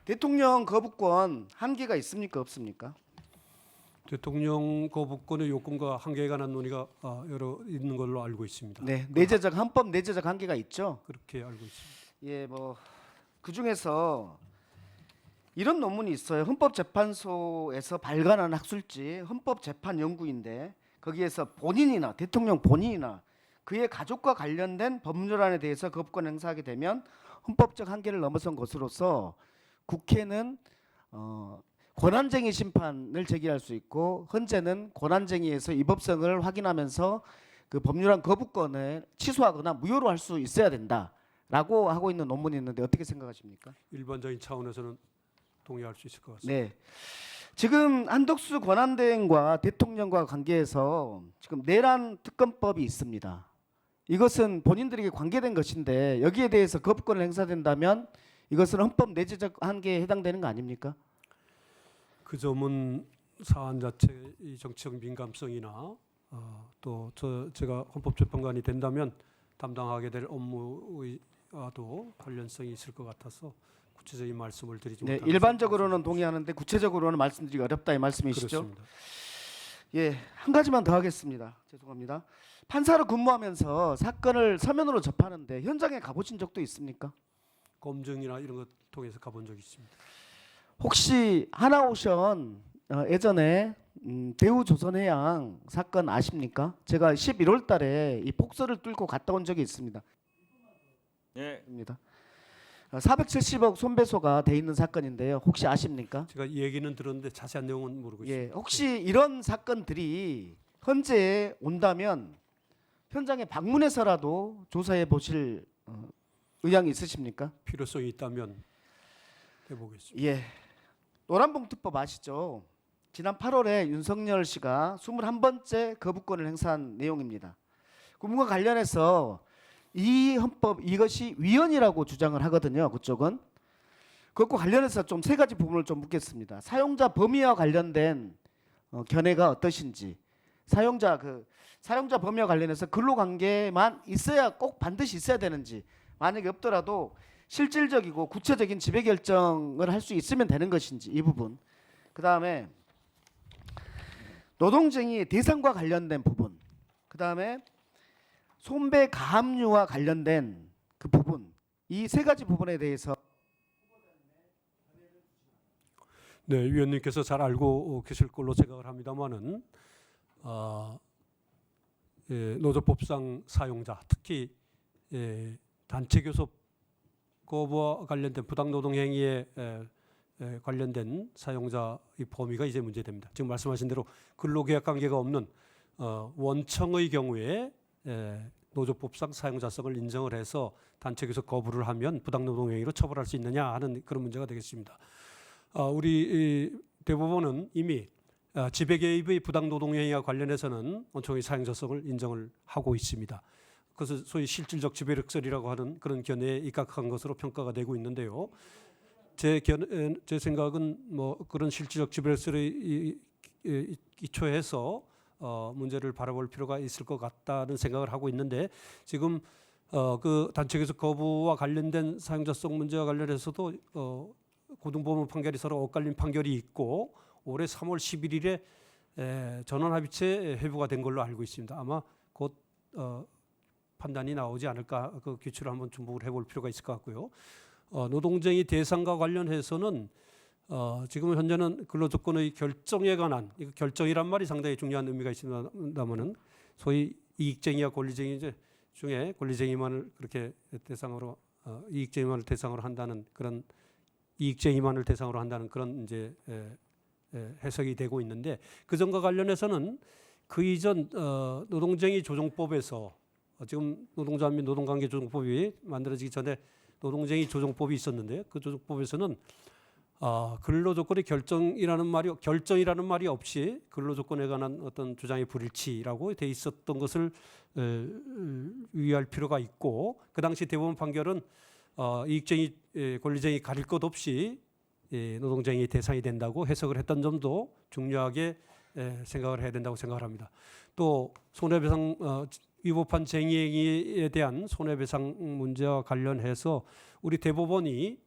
대통령 거부권 한계가 있습니까 없습니까? 대통령 거부권의 요건과 한계에 관한 논의가 여러 있는 걸로 알고 있습니다. 네, 내재적 헌법 내재적 한계가 있죠. 그렇게 알고 있습니다. 예, 그 중에서 이런 논문이 있어요. 헌법재판소에서 발간한 학술지 헌법재판연구인데 거기에서 본인이나 대통령 본인이나 그의 가족과 관련된 법률안에 대해서 거부권 행사하게 되면 헌법적 한계를 넘어선 것으로서 국회는 권한쟁의 심판을 제기할 수 있고 헌재는 권한쟁의에서 위법성을 확인하면서 그 법률안 거부권을 취소하거나 무효로 할 수 있어야 된다라고 하고 있는 논문이 있는데 어떻게 생각하십니까? 일반적인 차원에서는 동의할 수 있을 것 같습니다. 네. 지금 한덕수 권한대행과 대통령과 관계에서 지금 내란 특검법이 있습니다. 이것은 본인들에게 관계된 것인데 여기에 대해서 거부권을 행사된다면 이것은 헌법 내재적 한계에 해당되는 거 아닙니까? 그 점은 사안 자체의 정치적 민감성이나 또 제가 헌법재판관이 된다면 담당하게 될 업무와도 관련성이 있을 것 같아서 구체적인 말씀을 드리지 네, 못하겠습니다. 일반적으로는 동의하는데 구체적으로는 말씀드리기 어렵다 이 말씀이시죠? 그렇습니다. 예, 한 가지만 더 하겠습니다. 죄송합니다. 판사로 근무하면서 사건을 서면으로 접하는데 현장에 가보신 적도 있습니까? 검증이나 이런 것 통해서 가본 적이 있습니다. 혹시 하나오션 예전에 대우조선해양 사건 아십니까? 제가 11월 달에 이 폭설을 뚫고 갔다 온 적이 있습니다. 예. 470억 손배소가 돼 있는 사건인데요. 혹시 아십니까? 제가 얘기는 들었는데 자세한 내용은 모르고 예, 있습니다. 혹시 이런 사건들이 헌재에 온다면 현장에 방문해서라도 조사해 보실 의향이 있으십니까? 필요성이 있다면 해보겠습니다. 예, 노란봉투법 아시죠? 지난 8월에 윤석열 씨가 21번째 거부권을 행사한 내용입니다. 그 부분과 관련해서 이 헌법 이것이 위헌이라고 주장을 하거든요. 그쪽은. 그것과 관련해서 좀 세 가지 부분을 좀 묻겠습니다. 사용자 범위와 관련된 견해가 어떠신지, 사용자 범위와 관련해서 근로관계만 있어야 꼭 반드시 있어야 되는지, 만약에 없더라도 실질적이고 구체적인 지배결정을 할 수 있으면 되는 것인지 이 부분. 그 다음에 노동쟁의 대상과 관련된 부분. 그 다음에 손배 가압류와 관련된 그 부분. 이 세 가지 부분에 대해서 네, 위원님께서 잘 알고 계실 걸로 생각을 합니다만은 노조법상 사용자, 특히 단체 교섭 거부와 관련된 부당노동 행위에 관련된 사용자의 범위가 이제 문제됩니다. 지금 말씀하신 대로 근로계약 관계가 없는 원청의 경우에 노조법상 사용자성을 인정을 해서 단체 교섭 거부를 하면 부당노동 행위로 처벌할 수 있느냐 하는 그런 문제가 되겠습니다. 우리 대법원은 이미 지배 개입의 부당노동 행위와 관련해서는 원청의 사용자성을 인정을 하고 있습니다. 그것을 소위 실질적 지배력설이라고 하는 그런 견해에 입각한 것으로 평가가 되고 있는데요. 제 생각은 그런 실질적 지배력설에 기초해서 문제를 바라볼 필요가 있을 것 같다는 생각을 하고 있는데 지금 그 단체 교섭 거부와 관련된 사용자성 문제와 관련해서도 고등법원 판결이 서로 엇갈린 판결이 있고 올해 3월 11일에 전원합의체 회부가 된 걸로 알고 있습니다. 아마 곧 판단이 나오지 않을까 그 규칙을 한번 주목을 해볼 필요가 있을 것 같고요. 노동쟁의 대상과 관련해서는 지금 현재는 근로조건의 결정에 관한 결정이란 말이 상당히 중요한 의미가 있습니다만은 소위 이익쟁의와 권리쟁의 중에 권리쟁의만을 그렇게 대상으로 이익쟁의만을 대상으로 한다는 그런 이익쟁의만을 대상으로 한다는 그런 이제 해석이 되고 있는데 그 점과 관련해서는 그 이전 노동쟁의 조정법에서 지금 노동자 및 노동관계 조정법이 만들어지기 전에 노동쟁의 조정법이 있었는데 그 조정법에서는 근로조건의 결정이라는 말이 없이 근로조건에 관한 어떤 주장의 불일치라고 돼 있었던 것을 유의할 필요가 있고 그 당시 대법원 판결은 이익쟁의, 권리쟁의 가릴 것 없이 노동쟁의 대상이 된다고 해석을 했던 점도 중요하게 생각을 해야 된다고 생각을 합니다. 또 손해배상 위법한 쟁의행위에 대한 손해배상 문제와 관련해서 우리 대법원이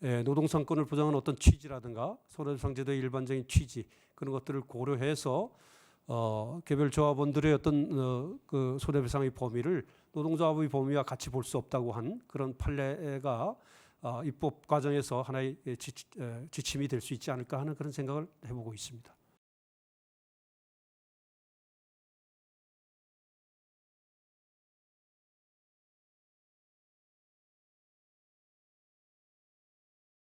노동상권을 보장하는 어떤 취지라든가 손해배상 제도의 일반적인 취지 그런 것들을 고려해서 개별 조합원들의 어떤 그 손해배상의 범위를 노동조합의 범위와 같이 볼 수 없다고 한 그런 판례가 입법 과정에서 하나의 지침이 될 수 있지 않을까 하는 그런 생각을 해보고 있습니다.